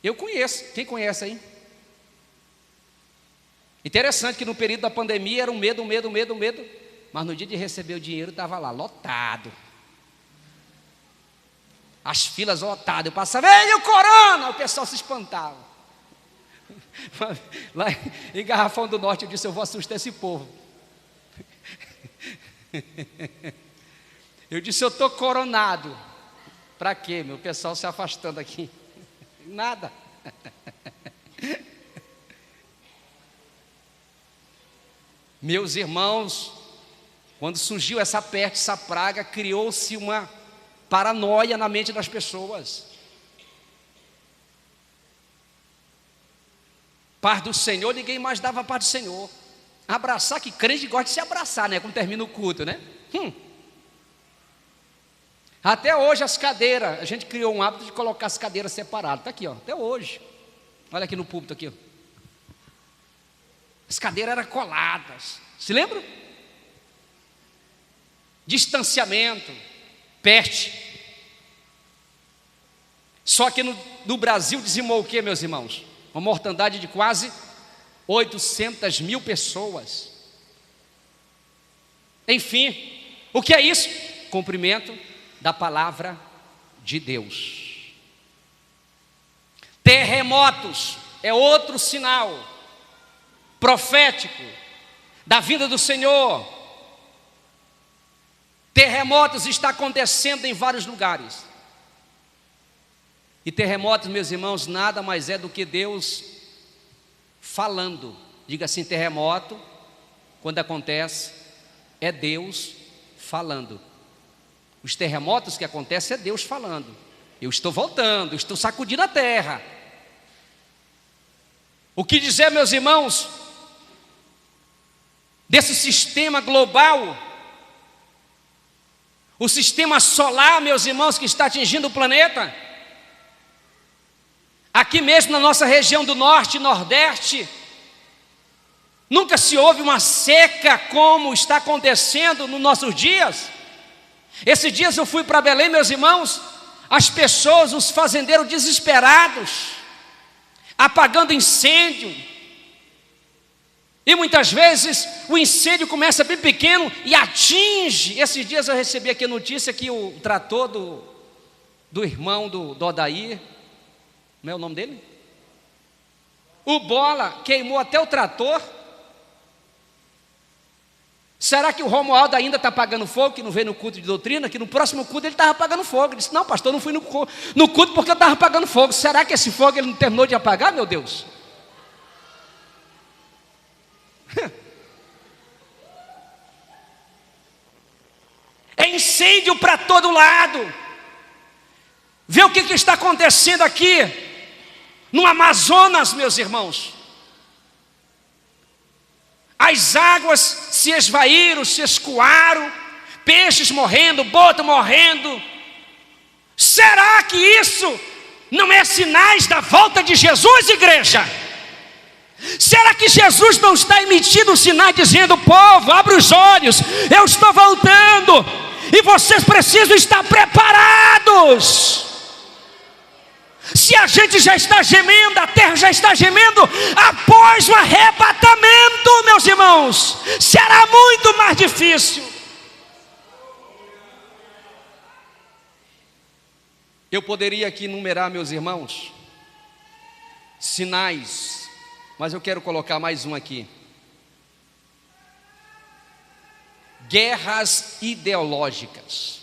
Eu conheço, quem conhece aí? Interessante que no período da pandemia era um medo, mas no dia de receber o dinheiro estava lá, lotado. As filas lotadas, eu passava, vem o corona, o pessoal se espantava. Lá em Garrafão do Norte eu disse, eu vou assustar esse povo. Eu disse, eu estou coronado. Para quê, meu? O pessoal se afastando aqui. Nada. Meus irmãos, quando surgiu essa peste, essa praga, criou-se uma paranoia na mente das pessoas. Paz do Senhor, ninguém mais dava paz do Senhor. Abraçar, que crente gosta de se abraçar, né? Quando termina o culto, né? Até hoje as cadeiras, a gente criou um hábito de colocar as cadeiras separadas. Está aqui, ó, até hoje. Olha aqui no púlpito aqui, ó. As cadeiras eram coladas. Se lembra? Distanciamento, peste. Só que no Brasil dizimou o que, meus irmãos? Uma mortandade de quase 800 mil pessoas. Enfim, o que é isso? Cumprimento da palavra de Deus. Terremotos é outro sinal profético da vinda do Senhor. Terremotos está acontecendo em vários lugares. E terremotos, meus irmãos, nada mais é do que Deus falando. Diga assim, terremoto, quando acontece, é Deus falando. Os terremotos que acontecem é Deus falando. Eu estou voltando, estou sacudindo a terra. O que dizer, meus irmãos, desse sistema global, o sistema solar, meus irmãos, que está atingindo o planeta? Aqui mesmo na nossa região do norte e nordeste, nunca se houve uma seca como está acontecendo nos nossos dias. Esses dias eu fui para Belém, meus irmãos, as pessoas, os fazendeiros desesperados, apagando incêndio. E muitas vezes o incêndio começa bem pequeno e atinge. Esses dias eu recebi aqui a notícia que o trator do irmão do Odair, como é o nome dele? O Bola queimou até o trator. Será que o Romualdo ainda está apagando fogo, que não veio no culto de doutrina? Que no próximo culto ele estava apagando fogo. Ele disse, não pastor, não fui no culto porque eu estava apagando fogo. Será que esse fogo ele não terminou de apagar, meu Deus? É incêndio para todo lado. Vê o que está acontecendo aqui no Amazonas, meus irmãos. As águas se esvaíram, se escoaram, peixes morrendo, boto morrendo. Será que isso não é sinais da volta de Jesus, igreja? Será que Jesus não está emitindo sinais dizendo, povo, abre os olhos, eu estou voltando e vocês precisam estar preparados? Se a gente já está gemendo, a terra já está gemendo, após o arrebatamento, meus irmãos, será muito mais difícil. Eu poderia aqui enumerar, meus irmãos, sinais, mas eu quero colocar mais um aqui. Guerras ideológicas.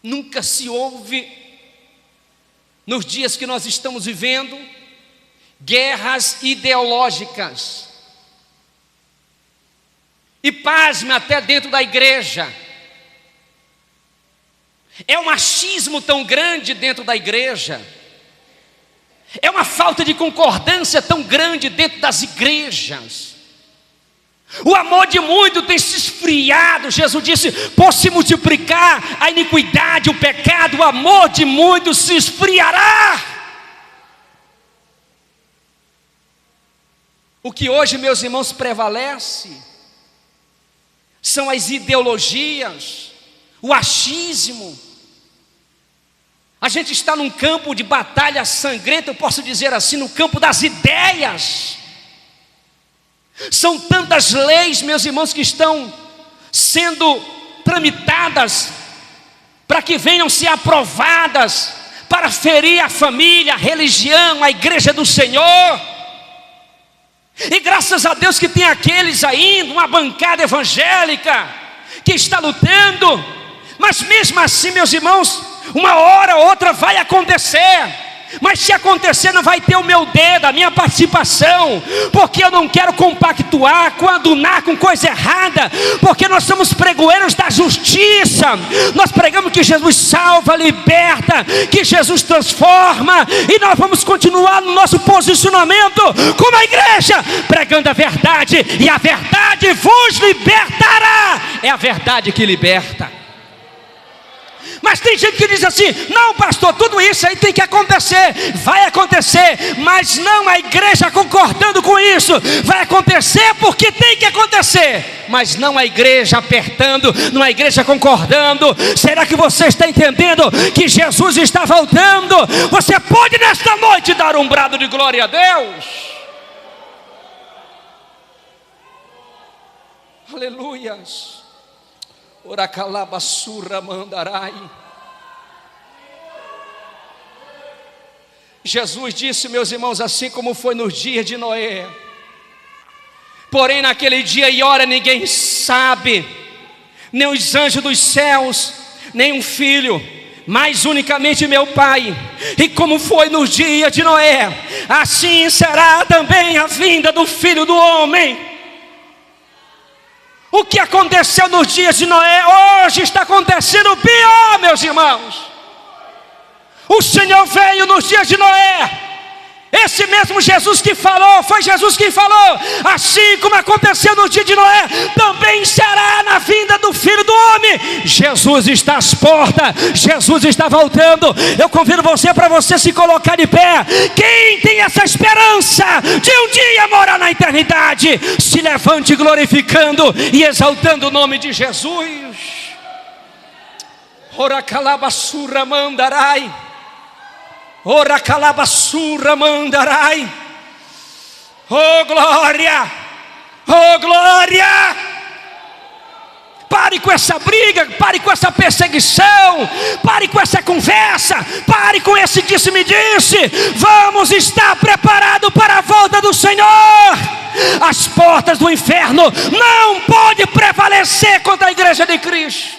Nunca se houve, nos dias que nós estamos vivendo, guerras ideológicas. E pasme, até dentro da igreja. É um machismo tão grande dentro da igreja. É uma falta de concordância tão grande dentro das igrejas. O amor de muito tem se esfriado. Jesus disse: por se multiplicar a iniquidade, o pecado, o amor de muitos se esfriará. O que hoje, meus irmãos, prevalece são as ideologias, o achismo. A gente está num campo de batalha sangrenta, eu posso dizer assim, no campo das ideias. São tantas leis, meus irmãos, que estão sendo tramitadas para que venham ser aprovadas, para ferir a família, a religião, a igreja do Senhor. E graças a Deus que tem aqueles ainda, uma bancada evangélica que está lutando, mas mesmo assim, meus irmãos, uma hora ou outra vai acontecer. Mas se acontecer, não vai ter o meu dedo, a minha participação, porque eu não quero compactuar, coadunar com coisa errada, porque nós somos pregoeiros da justiça. Nós pregamos que Jesus salva, liberta, que Jesus transforma, e nós vamos continuar no nosso posicionamento como a igreja, pregando a verdade, e a verdade vos libertará. É a verdade que liberta. Mas tem gente que diz assim: não, pastor, tudo isso aí tem que acontecer. Vai acontecer, mas não a igreja concordando com isso. Vai acontecer porque tem que acontecer, mas não a igreja apertando, não a igreja concordando. Será que você está entendendo que Jesus está voltando? Você pode nesta noite dar um brado de glória a Deus? Aleluias. Oracalabassura mandarai. Jesus disse, meus irmãos, assim como foi nos dias de Noé. Porém naquele dia e hora ninguém sabe, nem os anjos dos céus, nem um filho, mas unicamente meu Pai. E como foi nos dias de Noé, assim será também a vinda do Filho do Homem. O que aconteceu nos dias de Noé, hoje está acontecendo pior, meus irmãos. O Senhor veio nos dias de Noé. Esse mesmo Jesus que falou, foi Jesus que falou: assim como aconteceu no dia de Noé, também será na vinda do Filho do Homem. Jesus está às portas, Jesus está voltando. Eu convido você para você se colocar de pé. Quem tem essa esperança de um dia morar na eternidade, se levante glorificando e exaltando o nome de Jesus. Oracalabassura mandarai. Ora calabassura mandarai. Oh glória, oh glória. Pare com essa briga, pare com essa perseguição, pare com essa conversa, pare com esse disse-me-disse. Vamos estar preparados para a volta do Senhor. As portas do inferno não podem prevalecer contra a igreja de Cristo.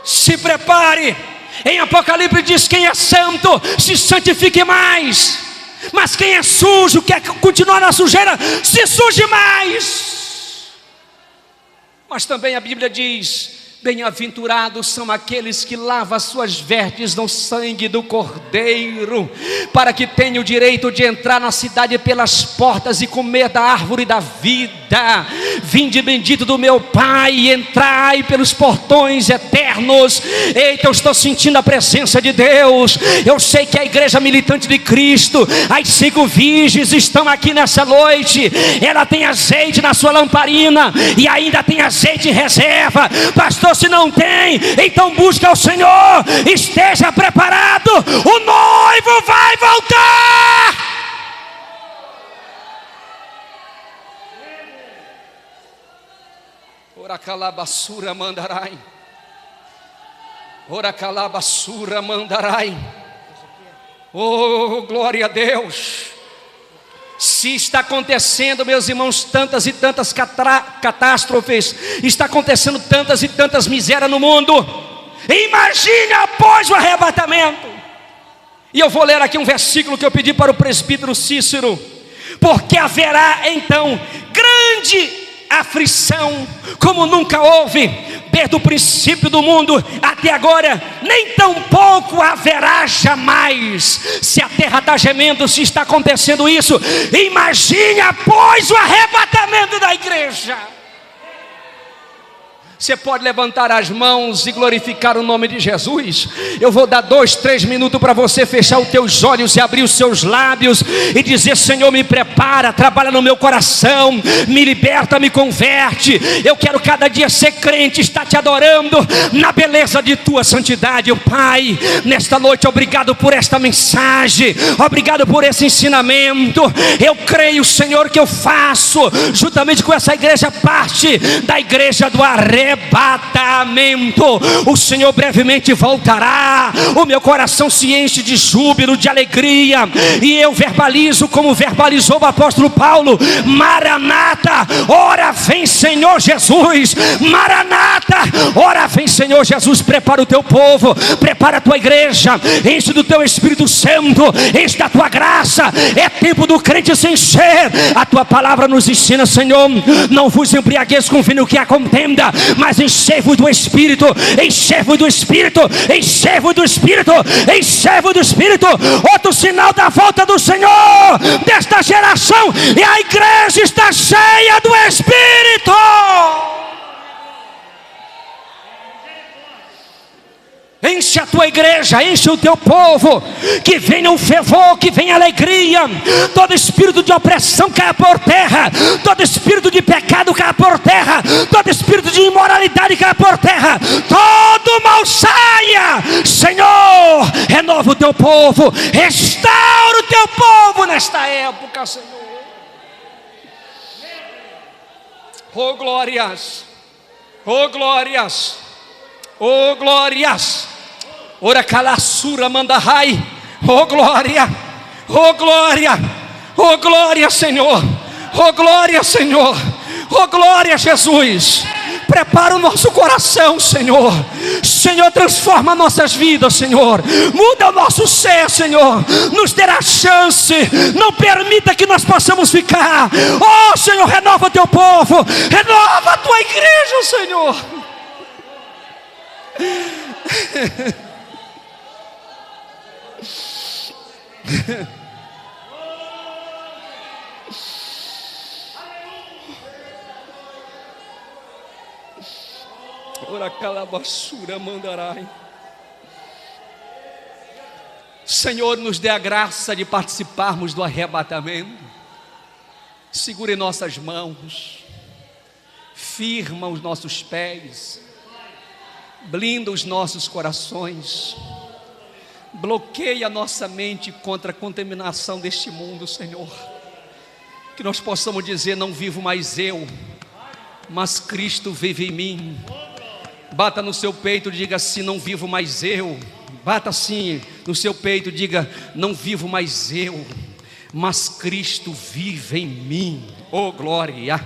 Se prepare. Em Apocalipse diz: quem é santo, se santifique mais. Mas quem é sujo, quer continuar na sujeira, se suje mais. Mas também a Bíblia diz: bem-aventurados são aqueles que lavam as suas vestes no sangue do Cordeiro, para que tenham o direito de entrar na cidade pelas portas e comer da árvore da vida. Vinde bendito do meu Pai, e entrai pelos portões eternos. Eita, eu estou sentindo a presença de Deus. Eu sei que a igreja militante de Cristo, as 5 virgens estão aqui nessa noite. Ela tem azeite na sua lamparina e ainda tem azeite em reserva. Pastor, se não tem, então busca o Senhor. Esteja preparado, o noivo vai voltar. Ora calabassura mandarai. Ora calabassura mandarai. Oh, glória a Deus. Se está acontecendo, meus irmãos, tantas e tantas catástrofes, está acontecendo tantas e tantas misérias no mundo, imagine após o arrebatamento. E eu vou ler aqui um versículo que eu pedi para o presbítero Cícero. Porque haverá então grande aflição como nunca houve, desde o princípio do mundo até agora, nem tampouco haverá jamais. Se a terra está gemendo, se está acontecendo isso, imagine após o arrebatamento da igreja. Você pode levantar as mãos e glorificar o nome de Jesus. Eu vou dar 2, 3 minutos para você fechar os teus olhos e abrir os seus lábios e dizer: Senhor, me prepara, trabalha no meu coração, me liberta, me converte. Eu quero cada dia ser crente, estar te adorando na beleza de tua santidade. Pai, nesta noite, obrigado por esta mensagem, obrigado por esse ensinamento. Eu creio, Senhor, que eu faço juntamente com essa igreja parte da igreja do arrebatamento. O Senhor brevemente voltará. O meu coração se enche de júbilo, de alegria, e eu verbalizo como verbalizou o apóstolo Paulo: Maranata, ora vem Senhor Jesus. Maranata, ora vem Senhor Jesus. Prepara o teu povo, prepara a tua igreja, enche do teu Espírito Santo, enche da tua graça. É tempo do crente se encher. A tua palavra nos ensina, Senhor: não vos embriagueis com vinho que há contenda, mas enchei-vos do Espírito, enchei-vos do Espírito, enchei-vos do Espírito, enchei-vos do Espírito. Outro sinal da volta do Senhor desta geração, e a igreja está cheia do Espírito. Enche a tua igreja, enche o teu povo, que venha um fervor, que venha alegria. Todo espírito de opressão caia por terra, todo espírito de pecado caia por terra, todo espírito de imoralidade caia por terra, todo mal saia. Senhor, renova o teu povo, restaura o teu povo nesta época, Senhor. Oh glórias, oh glórias, oh glórias. Ora calassura mandahai. Oh glória, oh glória, oh glória, Senhor. Oh glória, Senhor. Oh glória, Jesus. Prepara o nosso coração, Senhor. Senhor, transforma nossas vidas, Senhor. Muda o nosso ser, Senhor. Nos dê a chance. Não permita que nós possamos ficar. Oh Senhor, renova o teu povo, renova a tua igreja, Senhor. Ora calabassura mandarai. Senhor, nos dê a graça de participarmos do arrebatamento. Segure nossas mãos, firma os nossos pés, blinda os nossos corações, bloqueia a nossa mente contra a contaminação deste mundo, Senhor. Que nós possamos dizer: não vivo mais eu, mas Cristo vive em mim. Bata no seu peito e diga assim: não vivo mais eu. Bata assim no seu peito e diga: não vivo mais eu, mas Cristo vive em mim. Oh glória.